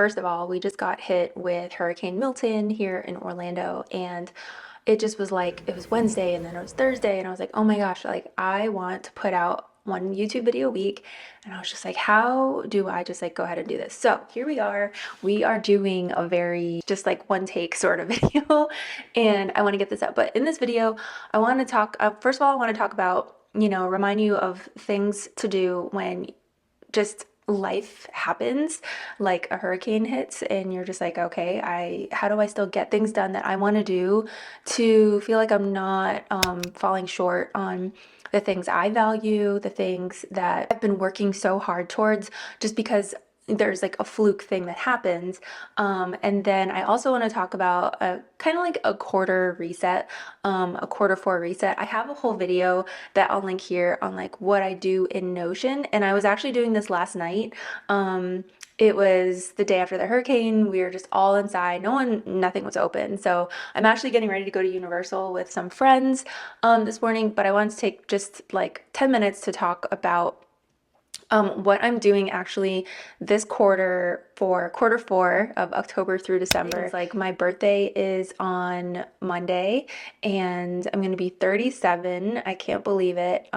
first of all, we just got hit with Hurricane Milton here in Orlando, and it just was like it was Wednesday and then it was Thursday, and I was like, oh my gosh, like I want to put out one YouTube video a week. And I was just like, how do I just like go ahead and do this? So here we are. We are doing a very just like one take sort of video, and I want to get this up. But in this video, I want to talk, first of all, I want to talk about, remind you of things to do when just life happens, like a hurricane hits and you're just like, okay, how do I still get things done that I want to do to feel like I'm not falling short on the things I value, the things that I've been working so hard towards, just because there's like a fluke thing that happens. And then I also want to talk about a kind of like a quarter reset, a quarter four reset. I have a whole video that I'll link here on like what I do in Notion. And I was actually doing this last night. It was the day after the hurricane. We were just all inside. Nothing was open. So I'm actually getting ready to go to Universal with some friends this morning, but I wanted to take just like 10 minutes to talk about what I'm doing actually this quarter for quarter four of October through December. It's like my birthday is on Monday and I'm going to be 37. I can't believe it.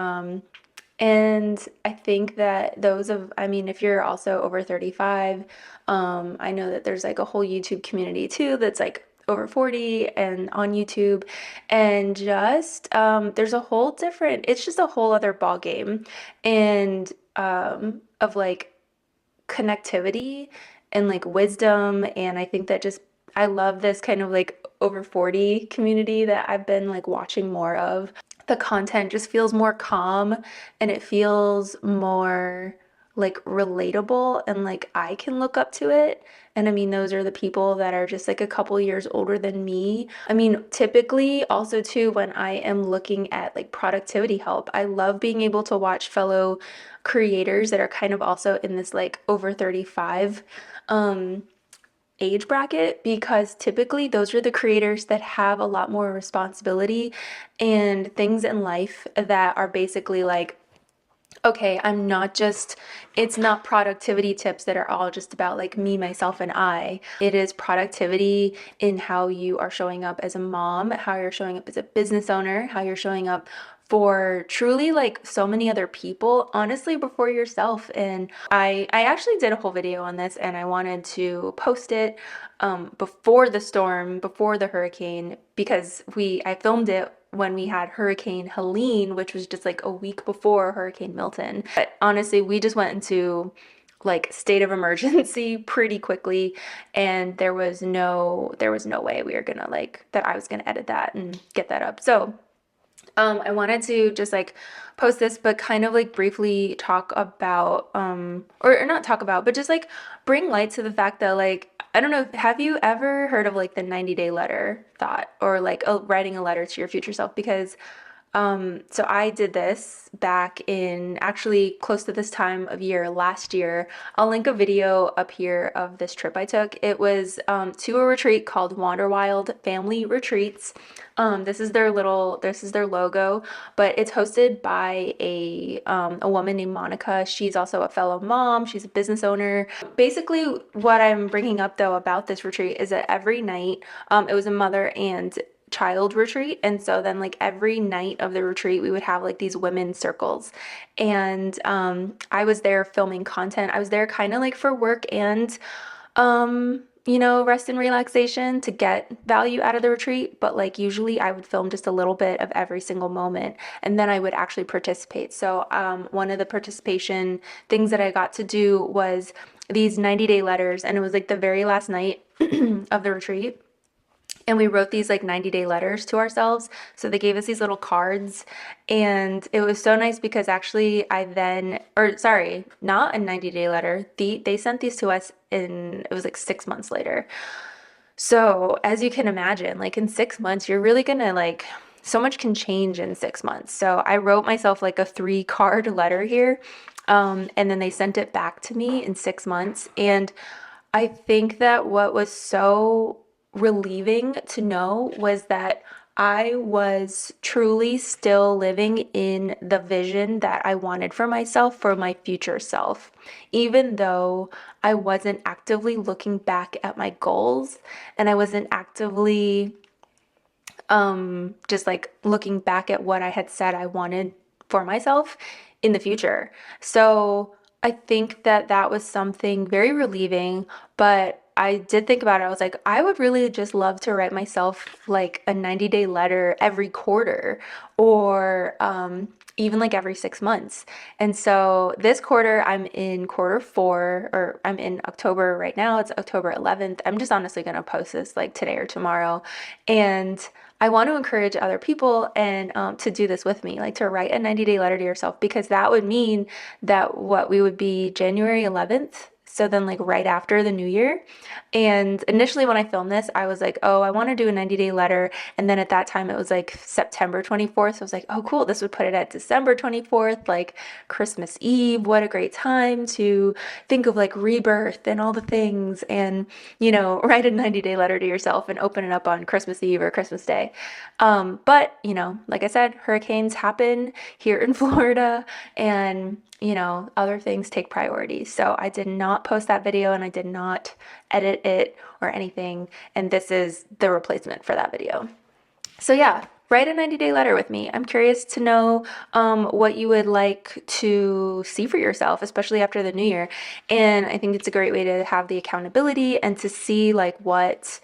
And I think that if you're also over 35, I know that there's like a whole YouTube community too that's like over 40 and on YouTube, and just it's just a whole other ball game, and of like connectivity and like wisdom. And I think that just I love this kind of like over 40 community that I've been like watching more of. The content just feels more calm and it feels more like relatable, and like I can look up to it. And I mean, those are the people that are just like a couple years older than me. I mean, typically also too, when I am looking at like productivity help, I love being able to watch fellow creators that are kind of also in this like over 35 age bracket, because typically those are the creators that have a lot more responsibility and things in life that are basically like, okay, it's not productivity tips that are all just about like me, myself, and I. It is productivity in how you are showing up as a mom, how you're showing up as a business owner, how you're showing up for truly like so many other people, honestly, before yourself. And I actually did a whole video on this, and I wanted to post it before the storm, before the hurricane, because I filmed it when we had Hurricane Helene, which was just like a week before Hurricane Milton. But honestly, we just went into like state of emergency pretty quickly, and there was no way we were gonna like that I was gonna edit that and get that up. So I wanted to just like post this, but kind of like briefly talk about, or not talk about, but just like bring light to the fact that like, I don't know, have you ever heard of like the 90-day letter thought, or like writing a letter to your future self? Because so I did this back in actually close to this time of year last year. I'll link a video up here of this trip I took. It was to a retreat called Wander Wild Family Retreats. This is their logo, but it's hosted by a woman named Monica. She's also a fellow mom. She's a business owner. Basically, what I'm bringing up though about this retreat is that every night, it was a mother and child retreat, and so then like every night of the retreat we would have like these women's circles, and I was there filming content. I was there kind of like for work and rest and relaxation to get value out of the retreat, but like usually I would film just a little bit of every single moment, and then I would actually participate. So one of the participation things that I got to do was these 90-day letters, and it was like the very last night of the retreat, and we wrote these like 90-day letters to ourselves. So they gave us these little cards, and it was so nice because actually not a 90-day letter. They sent these to us it was like 6 months later. So as you can imagine, like in 6 months, you're really gonna like, so much can change in 6 months. So I wrote myself like a 3-card letter here. And then they sent it back to me in 6 months. And I think that what was so relieving to know was that I was truly still living in the vision that I wanted for myself, for my future self, even though I wasn't actively looking back at my goals and I wasn't actively just like looking back at what I had said I wanted for myself in the future. So I think that that was something very relieving, but I did think about it. I was like, I would really just love to write myself like a 90-day letter every quarter or even like every 6 months. And so this quarter, I'm in quarter four, or I'm in October right now. It's October 11th. I'm just honestly going to post this like today or tomorrow. And I want to encourage other people and to do this with me, like to write a 90-day letter to yourself, because that would mean that what we would be January 11th. So then, like right after the new year. And initially, when I filmed this, I was like, oh, I want to do a 90-day letter. And then at that time, it was like September 24th. So I was like, oh, cool. This would put it at December 24th, like Christmas Eve. What a great time to think of like rebirth and all the things. And, write a 90-day letter to yourself and open it up on Christmas Eve or Christmas Day. But, like I said, hurricanes happen here in Florida and, other things take priority. So I did not post that video and I did not edit it or anything. And this is the replacement for that video. So yeah, write a 90-day letter with me. I'm curious to know what you would like to see for yourself, especially after the new year. And I think it's a great way to have the accountability and to see like what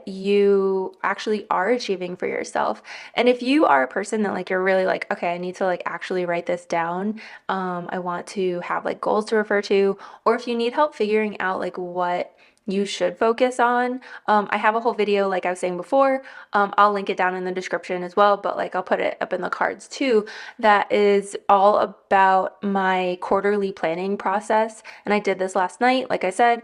you actually are achieving for yourself. And if you are a person that like you're really like, okay, I need to like actually write this down. I want to have like goals to refer to, or if you need help figuring out like what you should focus on. I have a whole video, like I was saying before. I'll link it down in the description as well, but like I'll put it up in the cards too. That is all about my quarterly planning process. And I did this last night, like I said.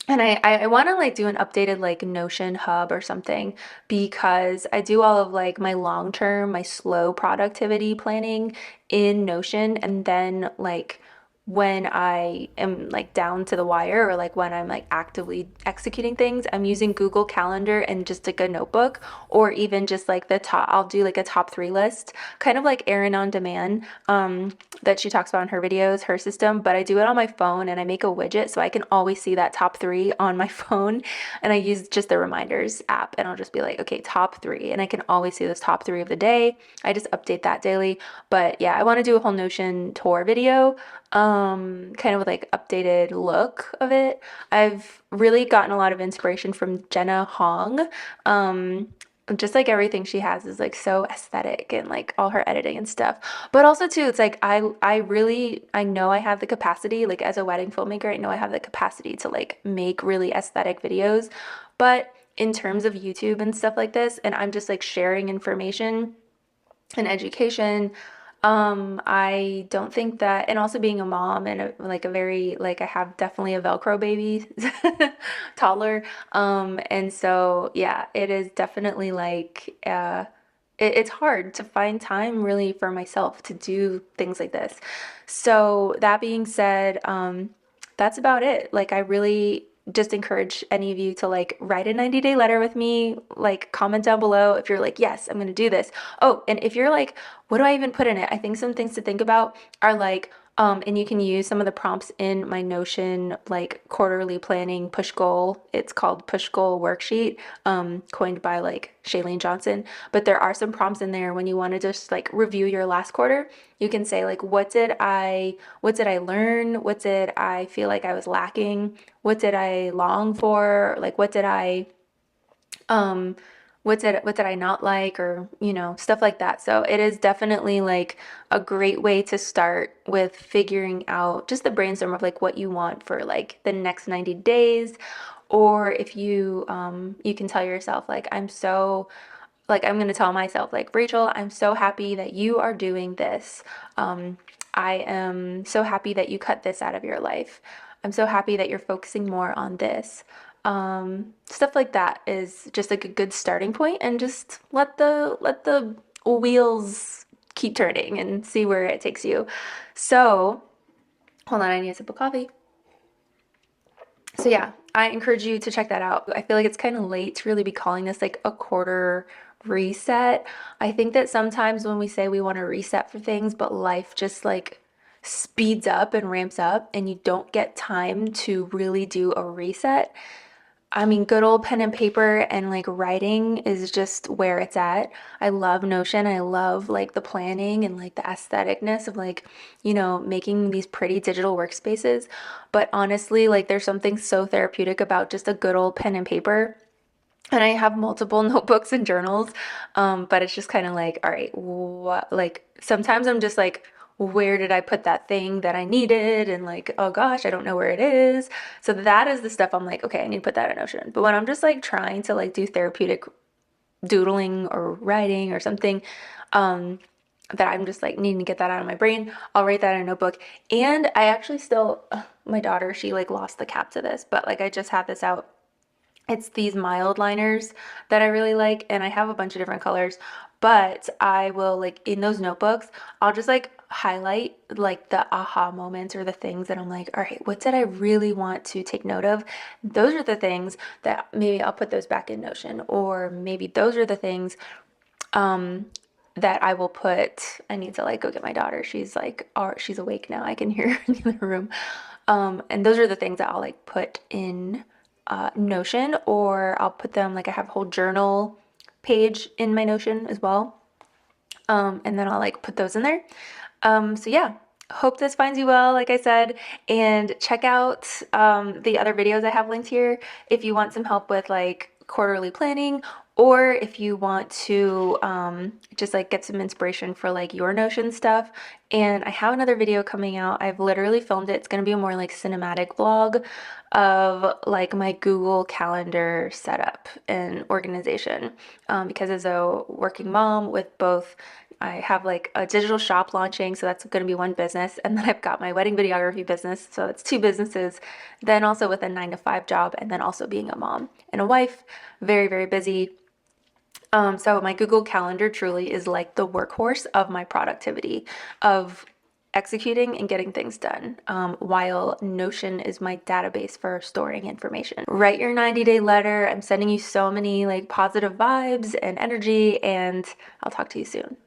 And I want to like do an updated like Notion hub or something because I do all of like my long term, my slow productivity planning in Notion. And then like when I am like down to the wire or like when I'm like actively executing things, I'm using Google Calendar and just like a notebook or even just like I'll do like a top three list, kind of like Erin on Demand that she talks about in her videos, her system, but I do it on my phone and I make a widget so I can always see that top three on my phone. And I use just the reminders app and I'll just be like, okay, top three. And I can always see this top three of the day. I just update that daily. But yeah, I want to do a whole Notion tour video kind of with like updated look of it. I've really gotten a lot of inspiration from Jenna Hong. Just like everything she has is like so aesthetic and like all her editing and stuff. But also too, it's like I know I have the capacity, like as a wedding filmmaker, I know I have the capacity to like make really aesthetic videos. But in terms of YouTube and stuff like this, and I'm just like sharing information and education. I don't think that, and also being a mom and like a very, like I have definitely a Velcro baby toddler. And so yeah, it is definitely like, it's hard to find time really for myself to do things like this. So that being said, that's about it. Like I really just encourage any of you to like write a 90-day letter with me, like comment down below if you're like, yes, I'm going to do this. Oh, and if you're like, what do I even put in it? I think some things to think about are like, and you can use some of the prompts in my Notion like quarterly planning push goal. It's called push goal worksheet, coined by like Shailene Johnson. But there are some prompts in there when you want to just like review your last quarter. You can say like, what did I learn? What did I feel like I was lacking? What did I long for? Like, um what did I not like, or stuff like that. So it is definitely like a great way to start with figuring out just the brainstorm of like what you want for like the next 90 days. Or if you can tell yourself like I'm going to tell myself like, Rachel, I'm so happy that you are doing this. I am so happy that you cut this out of your life. I'm so happy that you're focusing more on this. Stuff like that is just like a good starting point, and just let the wheels keep turning and see where it takes you. So, hold on, I need a sip of coffee. So yeah, I encourage you to check that out. I feel like it's kind of late to really be calling this like a quarter reset. I think that sometimes when we say we want to reset for things, but life just like speeds up and ramps up and you don't get time to really do a reset, I mean, good old pen and paper and like writing is just where it's at. I love Notion. I love like the planning and like the aestheticness of like, making these pretty digital workspaces. But honestly, like there's something so therapeutic about just a good old pen and paper. And I have multiple notebooks and journals, but it's just kind of like, all right, what? Like sometimes I'm just like, where did I put that thing that I needed? And like, oh gosh, I don't know where it is. So that is the stuff I'm like, okay, I need to put that in Notion. But when I'm just like trying to like do therapeutic doodling or writing or something, um, that I'm just like needing to get that out of my brain, I'll write that in a notebook. And I actually still, my daughter, she like lost the cap to this, but like I just had this out. It's these mild liners that I really like, and I have a bunch of different colors, but I will like in those notebooks, I'll just like highlight like the aha moments or the things that I'm like, all right, what did I really want to take note of? Those are the things that maybe I'll put those back in Notion, or maybe those are the things um that I will put. I need to like go get my daughter. She's like, she's awake now. I can hear her in the other room. And those are the things that I'll like put in Notion, or I'll put them like I have a whole journal page in my Notion as well. And then I'll like put those in there. So yeah, hope this finds you well, like I said, and check out the other videos I have linked here if you want some help with like quarterly planning, or if you want to just like get some inspiration for like your Notion stuff. And I have another video coming out. I've literally filmed it. It's going to be a more like cinematic vlog of like my Google Calendar setup and organization, because as a working mom with both, I have like a digital shop launching, so that's going to be one business. And then I've got my wedding videography business, so it's two businesses. Then also with a 9 to 5 job, and then also being a mom and a wife, very, very busy. So my Google Calendar truly is like the workhorse of my productivity, of executing and getting things done, while Notion is my database for storing information. Write your 90-day letter. I'm sending you so many like positive vibes and energy, and I'll talk to you soon.